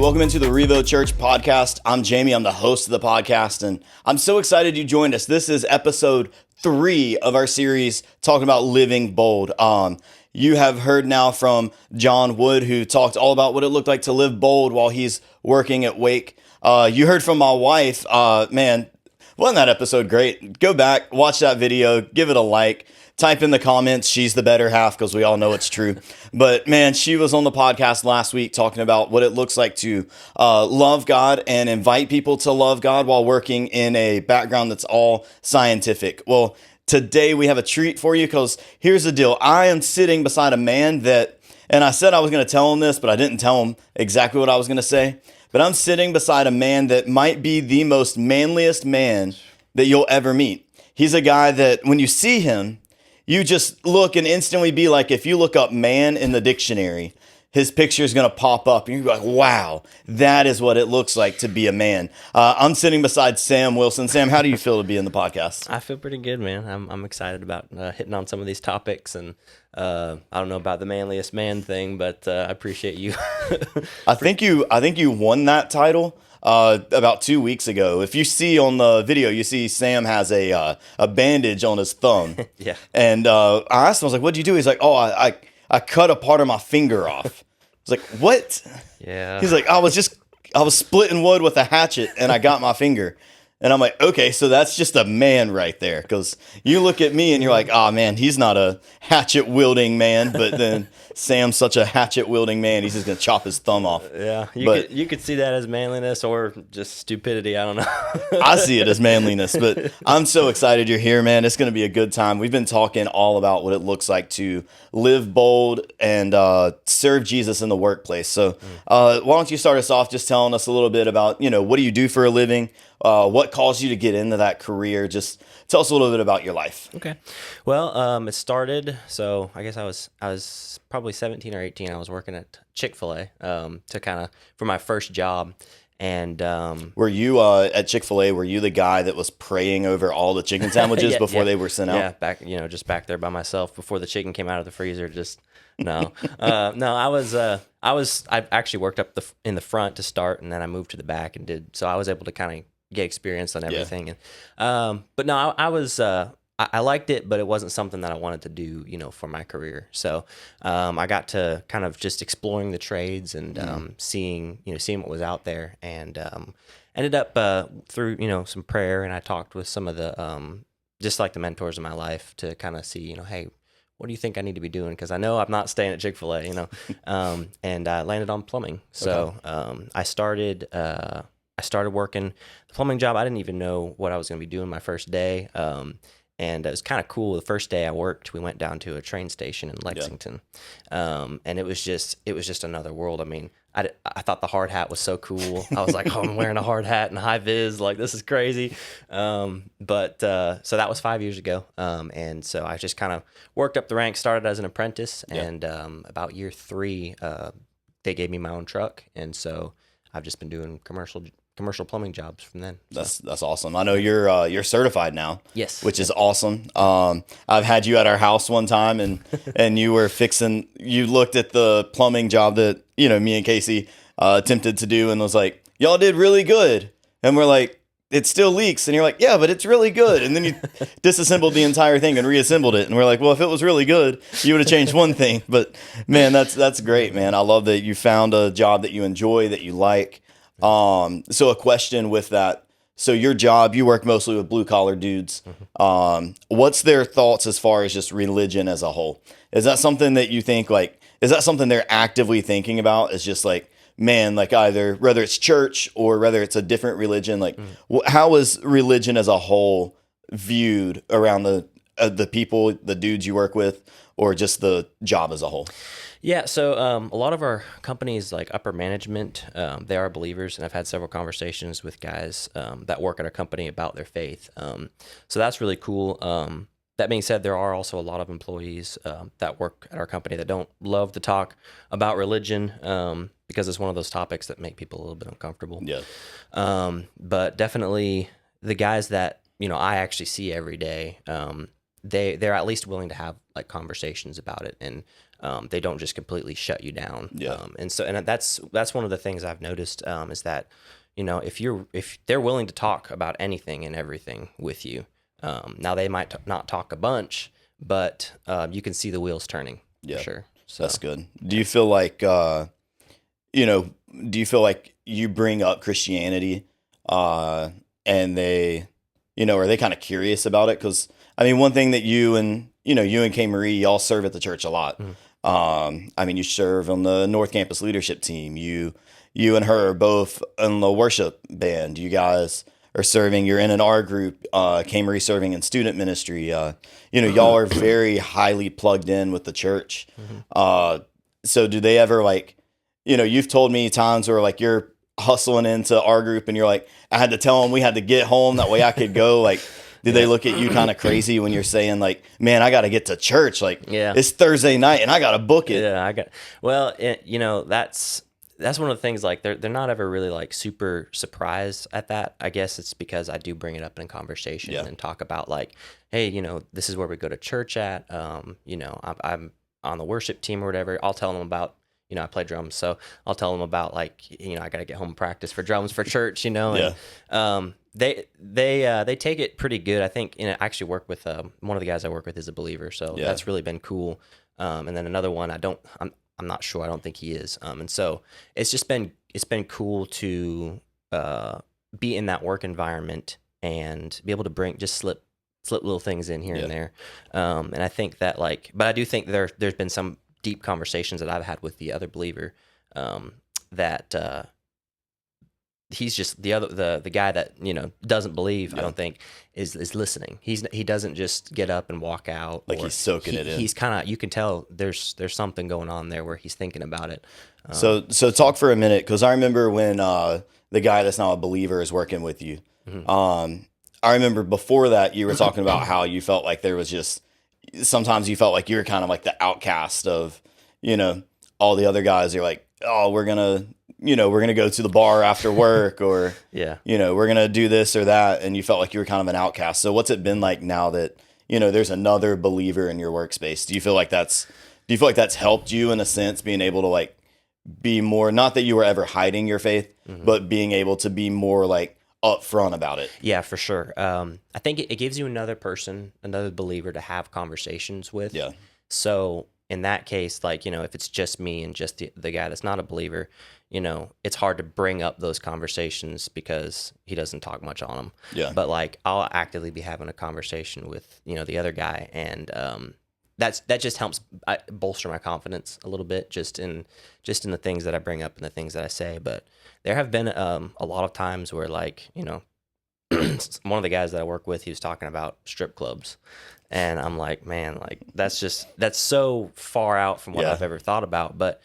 welcome into the REVO Church podcast. I'm Jamie. I'm the host of the podcast, and I'm so excited you joined us. This is episode 3 of our series talking about living bold. You have heard now from John Wood, who talked all about what it looked like to live bold while he's working at Wake. You heard from my wife. Man, wasn't that episode great? Go back, watch that video, give it a like. Type in the comments, she's the better half, because we all know it's true. But man, she was on the podcast last week talking about what it looks like to love God and invite people to love God while working in a background that's all scientific. Well, today we have a treat for you, because here's the deal. I am sitting beside a man that, and I said I was going to tell him this, but I didn't tell him exactly what I was going to say. But I'm sitting beside a man that might be the most manliest man that you'll ever meet. He's a guy that when you see him, you just look and instantly be like, if you look up man in the dictionary, his picture is going to pop up and you're like, wow, that is what it looks like to be a man. I'm sitting beside Sam Wilson. Sam, how do you feel to be in the podcast? I feel pretty good, man. I'm excited about hitting on some of these topics, and I don't know about the manliest man thing, but I appreciate you. I think you won that title about 2 weeks ago. If you see on the video, you see Sam has a bandage on his thumb. Yeah. And I asked him, I was like, what'd you do? He's like, oh, I cut a part of my finger off. I was like, what? Yeah. He's like, I was splitting wood with a hatchet and I got my finger. And I'm like, okay, so that's just a man right there. Because you look at me and you're like, oh man, he's not a hatchet wielding man. But then Sam's such a hatchet wielding man, he's just going to chop his thumb off. Yeah, you could see that as manliness or just stupidity. I don't know. I see it as manliness, but I'm so excited you're here, man. It's going to be a good time. We've been talking all about what it looks like to live bold and serve Jesus in the workplace. So why don't you start us off just telling us a little bit about, what do you do for a living? What caused you to get into that career? Just tell us a little bit about your life. Okay. Well, it started, so I guess I was probably 17 or 18. I was working at Chick-fil-A for my first job. And were you at Chick-fil-A, were you the guy that was praying over all the chicken sandwiches before they were sent out? Yeah, just back there by myself before the chicken came out of the freezer. No, I actually worked up in the front to start, and then I moved to the back so I was able to kind of get experience on everything. Yeah. And but no, I liked it, but it wasn't something that I wanted to do, for my career. So I got to kind of just exploring the trades and seeing what was out there, and ended up through some prayer, and I talked with some of the just like the mentors in my life to kind of see, hey, what do you think I need to be doing? Because I know I'm not staying at Chick-fil-A, and I landed on plumbing. So I started working the plumbing job. I didn't even know what I was going to be doing my first day. And it was kind of cool. The first day I worked, we went down to a train station in Lexington. And it was just another world. I mean, I thought the hard hat was so cool. I was like, oh, I'm wearing a hard hat and high vis. Like, this is crazy. So that was 5 years ago. And so I just kind of worked up the ranks, started as an apprentice. And about year 3, they gave me my own truck. And so I've just been doing commercial plumbing jobs from then. So. That's awesome. I know you're certified now. Yes. Which is awesome. I've had you at our house one time and you looked at the plumbing job that, me and Casey attempted to do and was like, y'all did really good. And we're like, it still leaks. And you're like, yeah, but it's really good. And then you disassembled the entire thing and reassembled it. And we're like, well, if it was really good, you would have changed one thing. But man, that's great, man. I love that you found a job that you enjoy, that you like. So a question with that. So your job, you work mostly with blue collar dudes. What's their thoughts as far as just religion as a whole? Is that something that you think is that something they're actively thinking about? Is just like, man, like either whether it's church or whether it's a different religion, how is religion as a whole viewed around the people, the dudes you work with, or just the job as a whole? Yeah, so a lot of our companies, like upper management, they are believers, and I've had several conversations with guys that work at our company about their faith. So that's really cool. That being said, there are also a lot of employees that work at our company that don't love to talk about religion because it's one of those topics that make people a little bit uncomfortable. Yeah. But definitely the guys that I actually see every day, they're at least willing to have like conversations about it, and they don't just completely shut you down. Yeah. And that's one of the things I've noticed, is that, if they're willing to talk about anything and everything with you, now they might not talk a bunch, but you can see the wheels turning. Yeah. For sure. So That's good. Do you feel like, do you feel like you bring up Christianity, and they, are they kind of curious about it? Because I mean, one thing that you and Kay Marie, y'all serve at the church a lot. I mean, you serve on the North Campus leadership team. You and her are both in the worship band. You guys are serving. You're in an R group. Kay Marie serving in student ministry. Y'all are very highly plugged in with the church. So do they ever like, you've told me times where like you're hustling into our group and you're like, I had to tell them we had to get home that way I could go. Like, did they look at you kind of crazy when you're saying like, man, I got to get to church. Like, it's Thursday night and I got to book it. Yeah, that's one of the things, like they're not ever really like super surprised at that. I guess it's because I do bring it up in conversation and talk about like, hey, this is where we go to church at. I'm on the worship team or whatever. I'll tell them about, I play drums, so I'll tell them about like, I got to get home and practice for drums for church, and they take it pretty good. I think, I actually work with one of the guys I work with is a believer, so that's really been cool. And then another one, I'm not sure. I don't think he is. And so it's been cool to be in that work environment and be able to slip little things in here and there. And I think that but I do think there's been some deep conversations that I've had with the other believer, that he's just the guy that doesn't believe. I don't think is listening. He doesn't just get up and walk out. Like he's soaking it in. He's kind of, you can tell there's something going on there where he's thinking about it. So talk for a minute, because I remember when the guy that's now a believer is working with you. I remember before that you were talking about how you felt like there was just sometimes you felt like you were kind of like the outcast of all the other guys. You're like, oh, we're gonna go to the bar after work, or we're gonna do this or that, and you felt like you were kind of an outcast. So what's it been like now that there's another believer in your workspace? Do you feel like that's helped you in a sense, being able to like be more, not that you were ever hiding your faith, but being able to be more like upfront about it? Yeah, for sure. I think it gives you another believer to have conversations with. Yeah. So in that case, like, if it's just me and just the guy that's not a believer, it's hard to bring up those conversations because he doesn't talk much on them. Yeah. But like, I'll actively be having a conversation with, the other guy. And, that just helps bolster my confidence a little bit, just in the things that I bring up and the things that I say. But there have been, a lot of times where like, one of the guys that I work with, he was talking about strip clubs. And I'm like, man, like that's so far out from what I've ever thought about. But,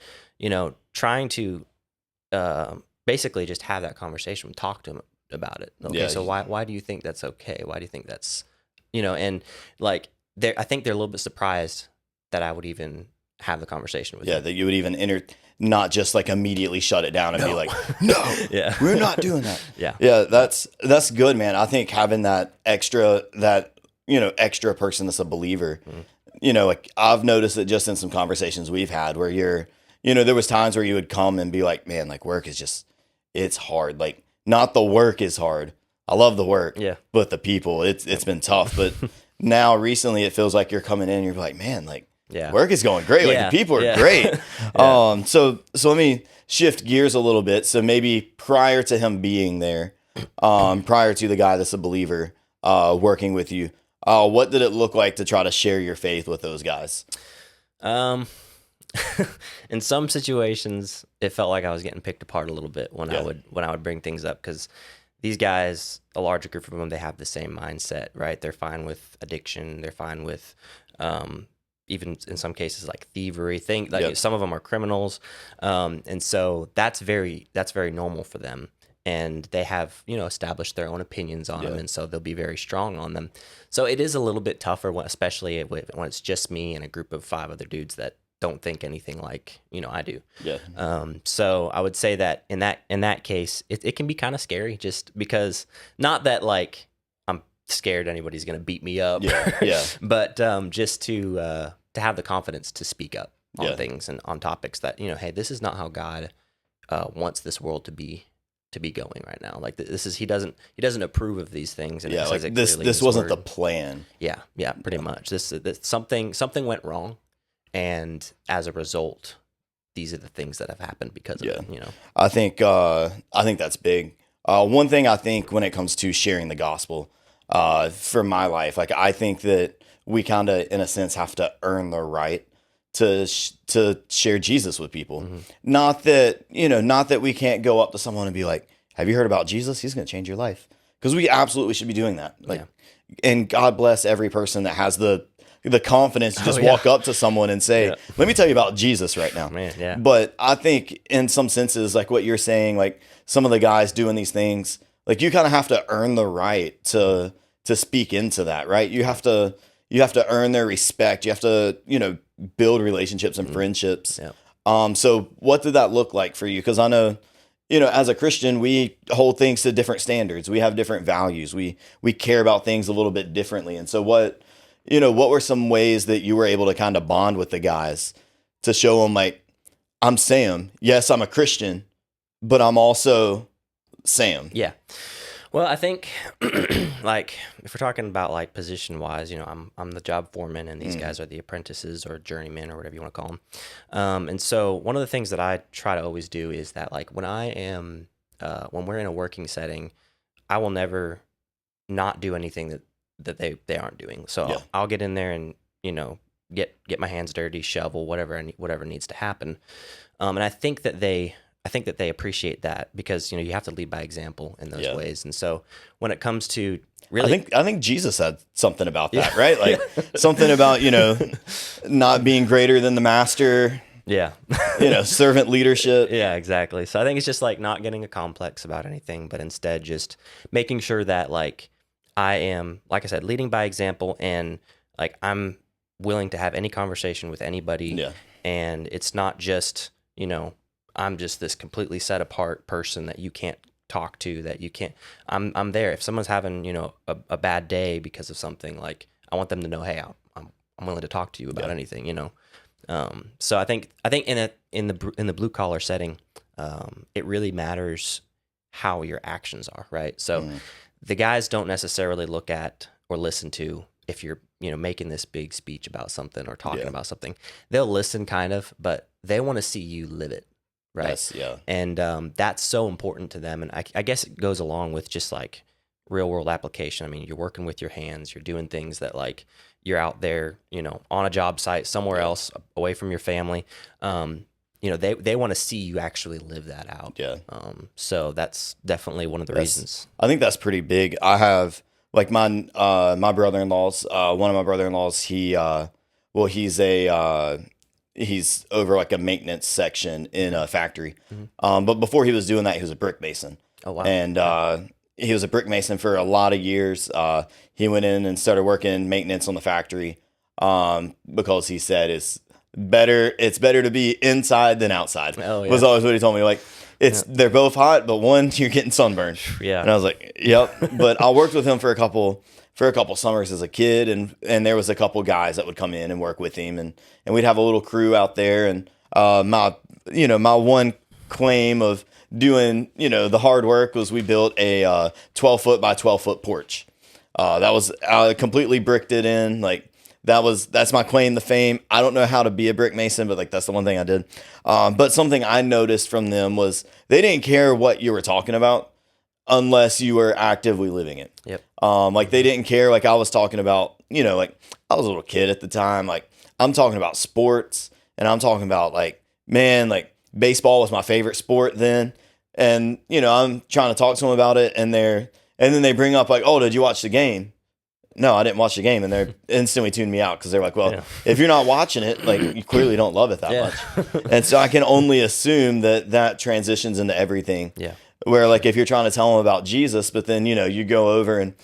trying to basically just have that conversation, talk to him about it. Okay, so why do you think that's okay? Why do you think that's, and like I think they're a little bit surprised that I would even have the conversation with them. That you would even not just like immediately shut it down and be like, no, we're not doing that. Yeah, that's good, man. I think having that extra person that's a believer, like I've noticed it just in some conversations we've had where there was times where you would come and be like, man, like work is it's hard. Like not the work is hard. I love the work, but the people, it's been tough. But now recently it feels like you're coming in and you're like, man, like work is going great. Like the people are great. So let me shift gears a little bit. So maybe prior to him being there, prior to the guy that's a believer, working with you, what did it look like to try to share your faith with those guys? In some situations, it felt like I was getting picked apart a little bit when I would bring things up, because these guys, a larger group of them, they have the same mindset, right? They're fine with addiction. They're fine with, even in some cases, like thievery. Some of them are criminals, and so that's very normal for them. And they have, established their own opinions on them, and so they'll be very strong on them. So it is a little bit tougher, especially when it's just me and a group of 5 other dudes that don't think anything like I do. So I would say that in that case, it can be kind of scary, just because, not that like I'm scared anybody's gonna beat me up, but just to have the confidence to speak up. on things and on topics that, hey, this is not how God wants this world to be going right now. Like this is he doesn't approve of these things, and like this wasn't the plan. Yeah, pretty much. This something went wrong, and as a result, these are the things that have happened because of it. I think that's big. One thing I think when it comes to sharing the gospel, for my life, like I think that we kind of, in a sense, have to earn the right to share Jesus with people. Mm-hmm. Not that we can't go up to someone and be like, "Have you heard about Jesus? He's going to change your life." Because we absolutely should be doing that. Like, and God bless every person that has the confidence to just walk up to someone and say, "Let me tell you about Jesus right now." Man, yeah. But I think in some senses, like what you're saying, like some of the guys doing these things, like you kind of have to earn the right to speak into that, right? You have to earn their respect. You have to, build relationships and friendships. Yeah. So what did that look like for you? Because I know, as a Christian, we hold things to different standards. We have different values. We care about things a little bit differently. And so what were some ways that you were able to kind of bond with the guys to show them, like, I'm Sam. Yes, I'm a Christian, but I'm also Sam. Yeah. Well, I think like if we're talking about like position wise, I'm the job foreman, and these guys are the apprentices or journeymen or whatever you want to call them. And so one of the things that I try to always do is that, like, when we're in a working setting, I will never not do anything that they aren't doing. So I'll get in there and get my hands dirty, shovel, whatever needs to happen. And I think that they appreciate that, because you have to lead by example in those ways. And so when it comes to really, I think Jesus had something about that, right? Like something about not being greater than the master. Yeah. Servant leadership. Yeah, exactly. So I think it's just like not getting a complex about anything, but instead just making sure that, like, I am, like I said, leading by example, and like I'm willing to have any conversation with anybody. Yeah. And it's not just, I'm just this completely set apart person that you can't talk to, that you can't, I'm there. If someone's having, a bad day because of something, like, I want them to know, hey, I'm willing to talk to you about anything, So I think in the blue collar setting, it really matters how your actions are, right? So the guys don't necessarily look at or listen to if you're, making this big speech about something or talking about something. They'll listen kind of, but they want to see you live it. Right. Yes, yeah. And that's so important to them. And I guess it goes along with just like real world application. I mean, you're working with your hands, you're doing things that, like, you're out there, on a job site somewhere else, away from your family. They want to see you actually live that out. Yeah. So that's definitely one of the reasons. I think that's pretty big. I have, like, my brother-in-law's, one of my brother-in-laws, he's over like a maintenance section in a factory. Mm-hmm. But before he was doing that, he was a brick mason. Oh, wow. And he was a brick mason for a lot of years. He went in and started working maintenance on the factory because he said it's better to be inside than outside. Oh, yeah. Was always what he told me. Like, they're both hot, but one, you're getting sunburned. Yeah. And I was like, yep. But I worked with him for a couple summers as a kid, and there was a couple guys that would come in and work with him, and we'd have a little crew out there. And my one claim of doing the hard work was we built a 12-foot by 12-foot porch. That was, I completely bricked it in. Like, that's my claim to fame. I don't know how to be a brick mason, but like that's the one thing I did. But something I noticed from them was they didn't care what you were talking about unless you were actively living it. Yep. Like they didn't care. Like I was talking about, like I was a little kid at the time. Like I'm talking about sports, and I'm talking about like baseball was my favorite sport then. And, I'm trying to talk to them about it, and then they bring up like, oh, did you watch the game? No, I didn't watch the game. And they're instantly tuned me out because they're like, well, if you're not watching it, like you clearly don't love it that much. And so I can only assume that transitions into everything. Yeah. Where like if you're trying to tell them about Jesus, but then, you go over and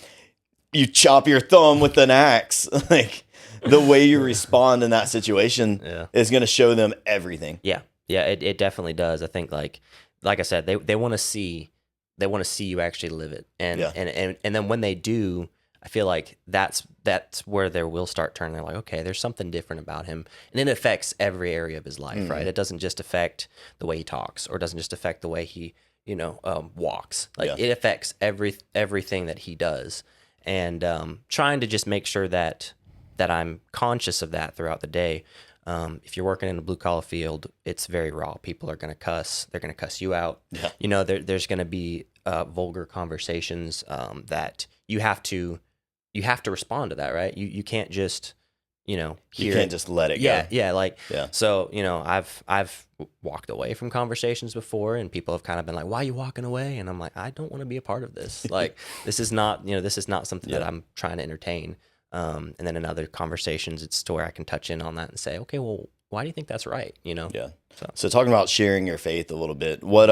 you chop your thumb with an axe, like the way you respond in that situation is going to show them everything. Yeah. Yeah, it definitely does. I think like I said, they want to see you actually live it. And then when they do, I feel like that's where their wheels start turning. They're like, okay, there's something different about him, and it affects every area of his life, right? It doesn't just affect the way he talks, or doesn't just affect the way he, walks. Like it affects everything that he does, and trying to just make sure that I'm conscious of that throughout the day. If you're working in a blue collar field, it's very raw. People are going to cuss. They're going to cuss you out. Yeah. There's going to be vulgar conversations that you have to respond to that, right? You can't just, hear you can't just let it go. Yeah. So, I've walked away from conversations before, and people have kind of been like, why are you walking away? And I'm like, I don't want to be a part of this. Like, this is not something that I'm trying to entertain. And then in other conversations, it's to where I can touch in on that and say, okay, well, why do you think that's right? Yeah. So talking about sharing your faith a little bit, what,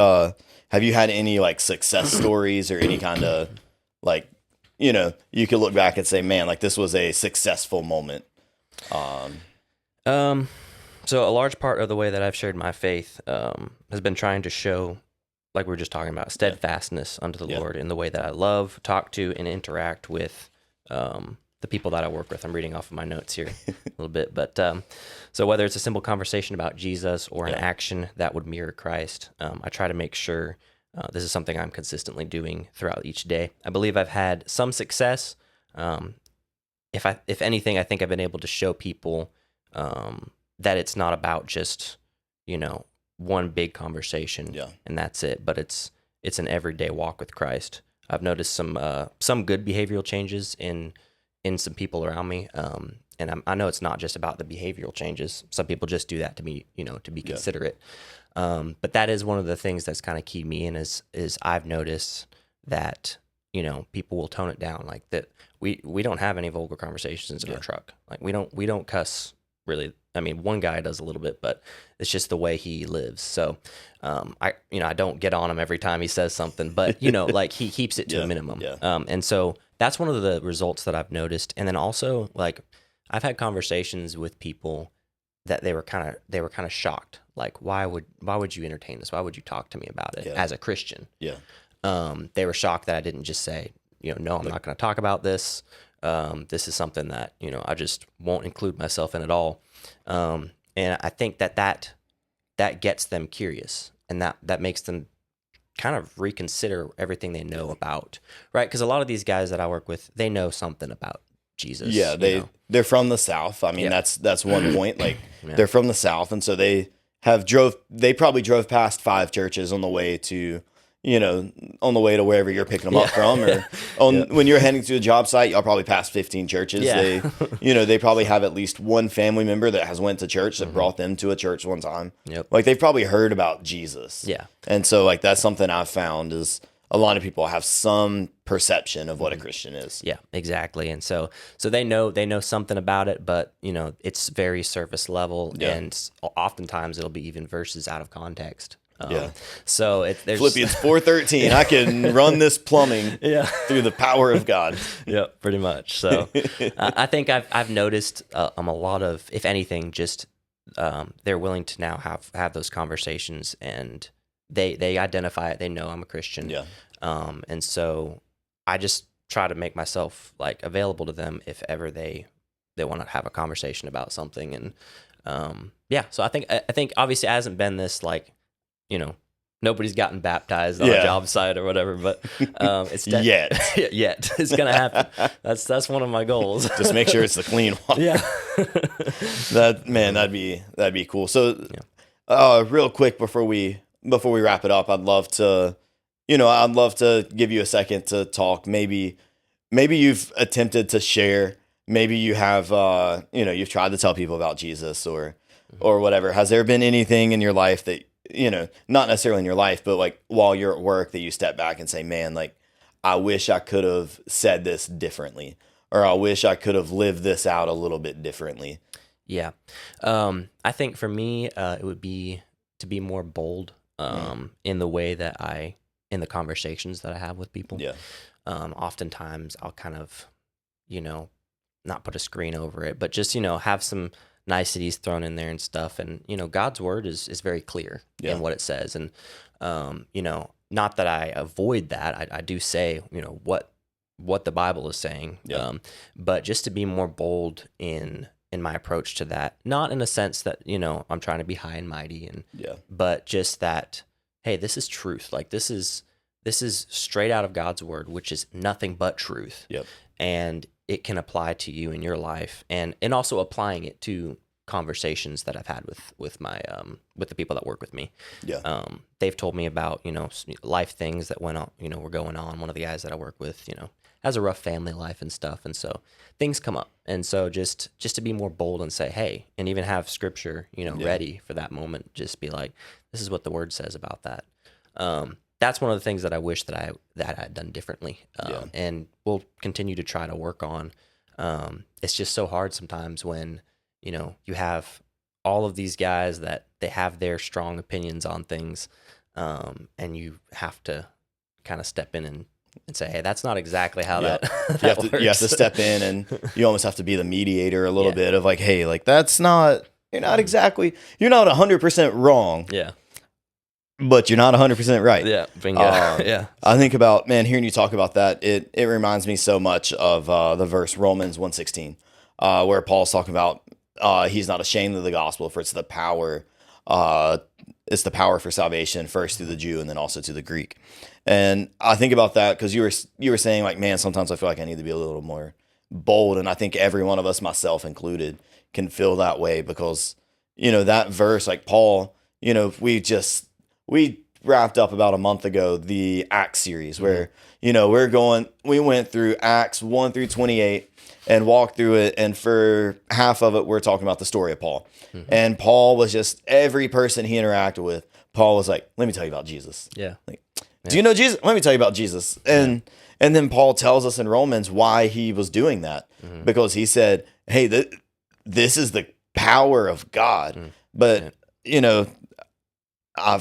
have you had any like success stories or any kind of like, you could look back and say, man, like this was a successful moment. So a large part of the way that I've shared my faith, has been trying to show, like we were just talking about, steadfastness unto the Lord in the way that I love, talk to, and interact with, the people that I work with. I'm reading off of my notes here a little bit, but so whether it's a simple conversation about Jesus or an action that would mirror Christ, I try to make sure this is something I'm consistently doing throughout each day. I believe I've had some success. If anything, I think I've been able to show people that it's not about just one big conversation and that's it, but it's an everyday walk with Christ. I've noticed some good behavioral changes in some people around me. And I know it's not just about the behavioral changes. Some people just do that to be, to be considerate. But that is one of the things that's kind of keyed me in is I've noticed that, people will tone it down. Like that we don't have any vulgar conversations in our truck. Like we don't cuss really. I mean, one guy does a little bit, but it's just the way he lives. So, I don't get on him every time he says something, but like he keeps it to a minimum. Yeah. And so that's one of the results that I've noticed. And then also, like, I've had conversations with people that they were kind of shocked. Like, why would you entertain this? Why would you talk to me about it as a Christian? Yeah. They were shocked that I didn't just say, no, I'm not going to talk about this. This is something that, I just won't include myself in at all. And I think that gets them curious, and that makes them kind of reconsider everything they know about, right? Because a lot of these guys that I work with, they know something about Jesus. Yeah, they're from the South. I mean, that's one point. Like they're from the South, and so they probably drove past 5 churches on the way to wherever you're picking them up from, or when you're heading to a job site, y'all probably pass 15 churches. Yeah. They probably have at least one family member that has went to church that brought them to a church one time. Yep. Like they've probably heard about Jesus. Yeah. And so like that's something I've found is a lot of people have some perception of what a Christian is. Yeah, exactly. And so they know something about it, but it's very surface level, and oftentimes it'll be even verses out of context. So there's Philippians 4:13. I can run this plumbing through the power of God. Yeah, pretty much. So I think I've noticed a lot of, if anything, just they're willing to now have those conversations, and they identify it. They know I'm a Christian. Yeah. And so I just try to make myself like available to them if ever they want to have a conversation about something. And so I think obviously it hasn't been this like, nobody's gotten baptized on a job site or whatever, but it's yet it's gonna happen. That's one of my goals. Just make sure it's the clean water. Yeah. That'd be cool. So, real quick before we wrap it up, I'd love to give you a second to talk. Maybe you've attempted to share. Maybe you have you've tried to tell people about Jesus or whatever. Has there been anything in your life that not necessarily in your life, but like while you're at work that you step back and say, man, like, I wish I could have said this differently, or I wish I could have lived this out a little bit differently? Yeah. I think for me, it would be to be more bold in the way that in the conversations that I have with people. Yeah. Oftentimes I'll kind of, not put a screen over it, but just, have some niceties thrown in there and stuff. And, God's word is very clear in what it says. And, not that I avoid that. I do say, what what the Bible is saying. Yeah. But just to be more bold in my approach to that, not in a sense that, I'm trying to be high and mighty, but just that, hey, this is truth. Like this is straight out of God's word, which is nothing but truth. Yep. And it can apply to you in your life, and also applying it to conversations that I've had with my with the people that work with me. Yeah. They've told me about, life things that went on, were going on. One of the guys that I work with, has a rough family life and stuff, and so things come up. And so just to be more bold and say, hey, and even have scripture, ready for that moment, just be like, this is what the word says about that. That's one of the things that I wish that I had done differently, and we'll continue to try to work on. It's just so hard sometimes when, you have all of these guys that they have their strong opinions on things, and you have to kind of step in and say, hey, that's not exactly how that works. You have to step in, and you almost have to be the mediator a little bit of like, hey, like that's not, you're not 100% wrong. Yeah. But you're not 100% right. Yeah. Bingo. Yeah. I think about, man, hearing you talk about that, it reminds me so much of the verse Romans 1:16, where Paul's talking about he's not ashamed of the gospel, for it's the power for salvation, first to the Jew and then also to the Greek. And I think about that because you were saying like, man, sometimes I feel like I need to be a little more bold, and I think every one of us, myself included, can feel that way because that verse, like Paul, we wrapped up about a month ago the Acts series where, we went through Acts 1 through 28 and walked through it. And for half of it, we're talking about the story of Paul. Mm-hmm. And Paul was just, every person he interacted with, Paul was like, let me tell you about Jesus. Yeah. Like, do you know Jesus? Let me tell you about Jesus. And then Paul tells us in Romans why he was doing that, because he said, hey, this is the power of God. Mm-hmm. But,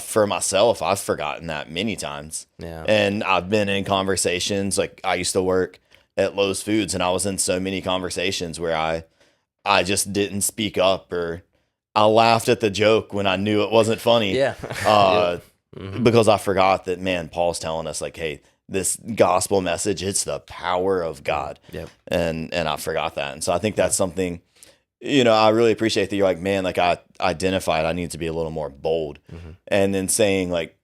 for myself, I've forgotten that many times. Yeah. And I've been in conversations, like I used to work at Lowe's Foods, and I was in so many conversations where I just didn't speak up, or I laughed at the joke when I knew it wasn't funny. Yeah. Because I forgot that, man, Paul's telling us like, hey, this gospel message, it's the power of God. Yep. And I forgot that. And so I think that's something, I really appreciate that you're like, man, like I identified I need to be a little more bold. Mm-hmm. And then saying like,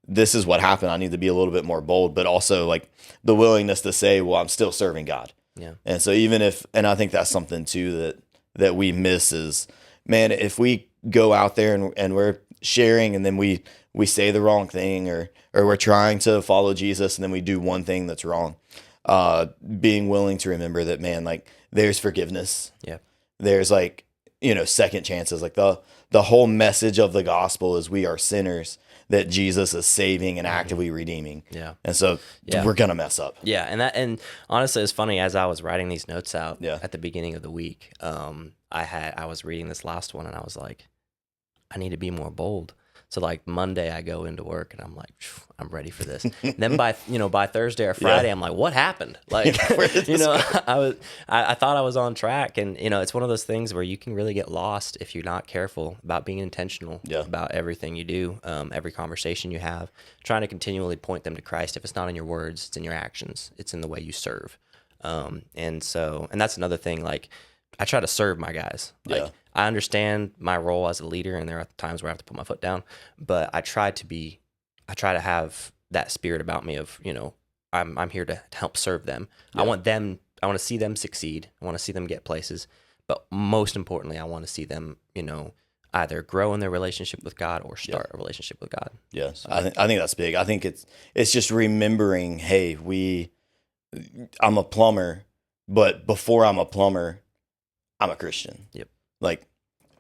this is what happened. I need to be a little bit more bold, but also like the willingness to say, well, I'm still serving God. Yeah. And so and I think that's something too that we miss is, man, if we go out there and we're sharing and then we say the wrong thing or we're trying to follow Jesus and then we do one thing that's wrong, being willing to remember that, man, like there's forgiveness. Yeah. There's like, second chances. Like the whole message of the gospel is we are sinners that Jesus is saving and actively redeeming. Yeah. And so we're going to mess up. Yeah. And honestly, it's funny, as I was writing these notes out at the beginning of the week, I was reading this last one and I was like, I need to be more bold. So like Monday I go into work and I'm like, I'm ready for this. And then by Thursday or Friday, I'm like, what happened? Like, I thought I was on track, and it's one of those things where you can really get lost if you're not careful about being intentional about everything you do, every conversation you have, trying to continually point them to Christ. If it's not in your words, it's in your actions. It's in the way you serve. And that's another thing. Like, I try to serve my guys. Like, I understand my role as a leader, and there are times where I have to put my foot down, but I try to have that spirit about me of, I'm here to help serve them. Yeah. I want to see them succeed. I want to see them get places, but most importantly, I want to see them, either grow in their relationship with God or start a relationship with God. Yes. So, I think that's big. I think it's just remembering, hey, I'm a plumber, but before I'm a plumber, I'm a Christian. Yep. Like,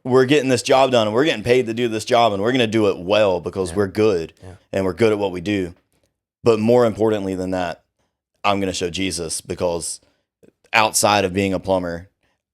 we're getting this job done and we're getting paid to do this job and we're going to do it well because we're good and we're good at what we do. But more importantly than that, I'm going to show Jesus, because outside of being a plumber,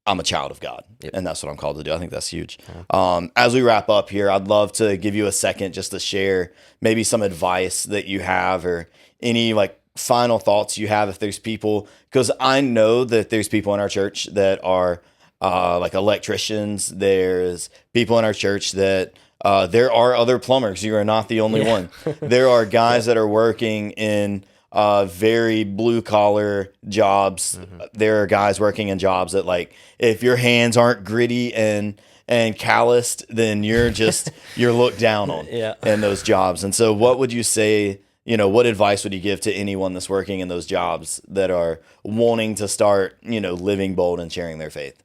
I'm a child of God. Yep. And that's what I'm called to do. I think that's huge. Yeah. As we wrap up here, I'd love to give you a second just to share maybe some advice that you have or any like final thoughts you have if there's people, because I know that there's people in our church that are like electricians. There's people in our church that there are other plumbers. You are not the only one. There are guys that are working in very blue collar jobs. There are guys working in jobs that, like, if your hands aren't gritty and calloused, then you're just you're looked down on in those jobs. And so what would you say, what advice would you give to anyone that's working in those jobs that are wanting to start, living bold and sharing their faith?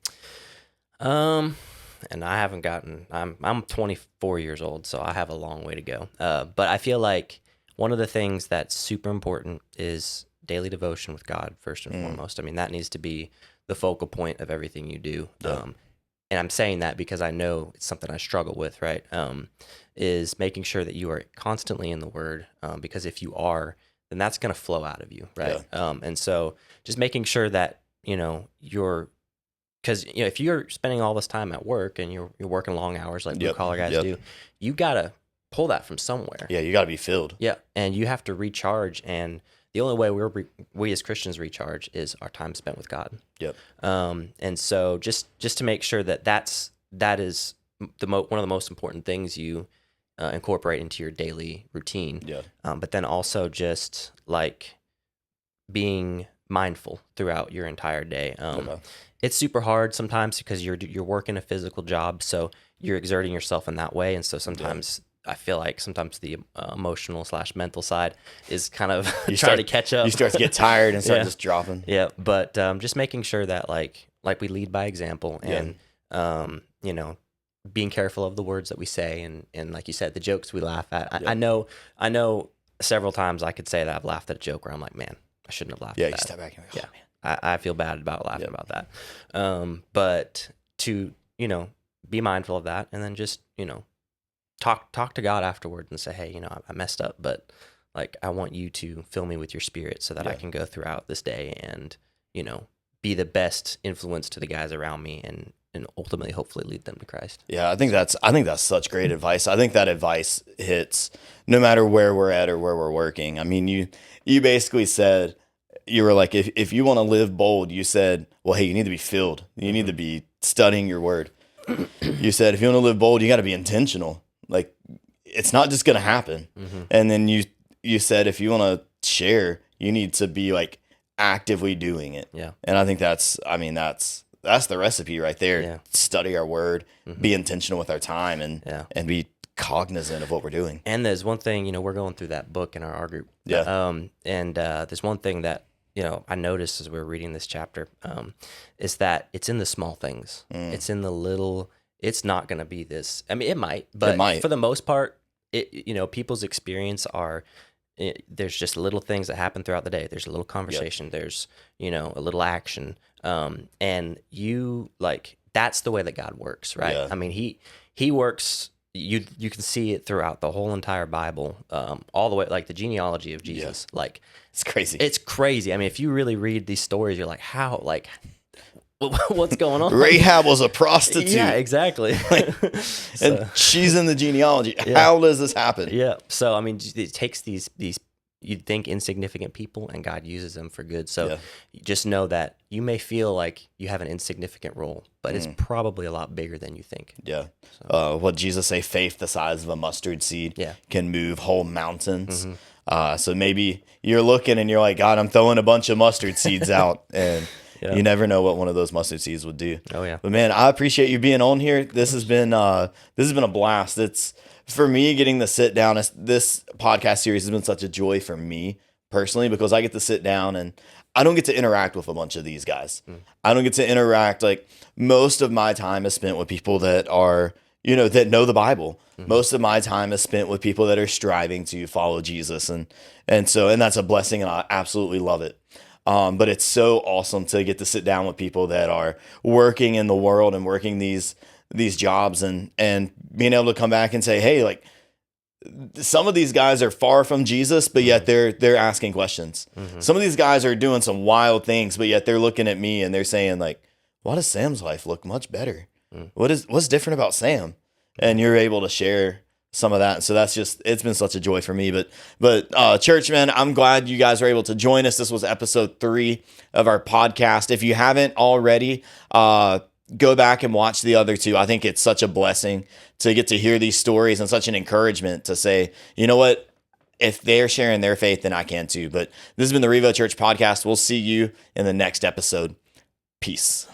And I haven't I'm 24 years old, so I have a long way to go. But I feel like one of the things that's super important is daily devotion with God, first and foremost. I mean, that needs to be the focal point of everything you do. And I'm saying that because I know it's something I struggle with, right? Is making sure that you are constantly in the Word, because if you are, then that's going to flow out of you, right? And so just making sure that, because if you're spending all this time at work and you're working long hours like blue collar guys do, you gotta pull that from somewhere. Yeah, you gotta be filled. Yeah, and you have to recharge, and the only way we as Christians recharge is our time spent with God. And so just to make sure that is one of the most important things you incorporate into your daily routine. But then also just like being mindful throughout your entire day. It's super hard sometimes because you're working a physical job, so you're exerting yourself in that way, and so sometimes I feel like sometimes the emotional / mental side is kind of trying to catch up. You start to get tired and start just dropping. But just making sure that like we lead by example, and being careful of the words that we say, and like you said, the jokes we laugh at. I know several times I could say that I've laughed at a joke where I'm like, man, I shouldn't have laughed at that. You step back and go, oh, man. I feel bad about laughing about that. But to, be mindful of that, and then just, talk to God afterward and say, hey, I messed up, but like, I want you to fill me with your Spirit so that I can go throughout this day and, be the best influence to the guys around me and ultimately hopefully lead them to Christ. Yeah, I think that's such great advice. I think that advice hits no matter where we're at or where we're working. I mean, you basically said, you were like, if you want to live bold, you said, well, hey, you need to be filled. You need to be studying your word. You said, if you want to live bold, you got to be intentional. Like, it's not just going to happen. And then you said, if you want to share, you need to be like actively doing it. And I think that's the recipe right there. Study our word, be intentional with our time, and be cognizant of what we're doing. And there's one thing, we're going through that book in our group. And there's one thing that, I noticed as we were reading this chapter, is that it's in the small things. It's in the little, it's not going to be this. I mean, it might, but for the most part, people's experience there's just little things that happen throughout the day. There's a little conversation. There's, a little action. And that's the way that God works, right? I mean, he works. You can see it throughout the whole entire Bible, all the way, like the genealogy of Jesus. Like, it's crazy. It's crazy. I mean, if you really read these stories, you're like, how? Like, what's going on? Rahab was a prostitute. Yeah, exactly. And she's in the genealogy. How does this happen? Yeah. So, I mean, it takes these you'd think insignificant people, and God uses them for good. So just know that you may feel like you have an insignificant role, but it's probably a lot bigger than you think. So. What Jesus say, faith the size of a mustard seed can move whole mountains. So maybe you're looking and you're like, God, I'm throwing a bunch of mustard seeds out, and you never know what one of those mustard seeds would do. Oh yeah. But man, I appreciate you being on here. This has been a blast. It's, for me, getting to sit down. This podcast series has been such a joy for me personally, because I get to sit down and I don't get to interact with a bunch of these guys. I don't get to interact. Like, most of my time is spent with people that are, that know the Bible. Most of my time is spent with people that are striving to follow Jesus. And that's a blessing, and I absolutely love it. But it's so awesome to get to sit down with people that are working in the world and working these jobs, and being able to come back and say, hey, like, some of these guys are far from Jesus, but yet they're asking questions. Some of these guys are doing some wild things, but yet they're looking at me and they're saying, like, why does Sam's life look much better? What's different about Sam? And you're able to share some of that. So it's been such a joy for me. But church, man, I'm glad you guys were able to join us. This was episode 3 of our podcast. If you haven't already, go back and watch the other 2. I think it's such a blessing to get to hear these stories, and such an encouragement to say, you know what? if they're sharing their faith, then I can too. But this has been the REVO Church podcast. We'll see you in the next episode. Peace.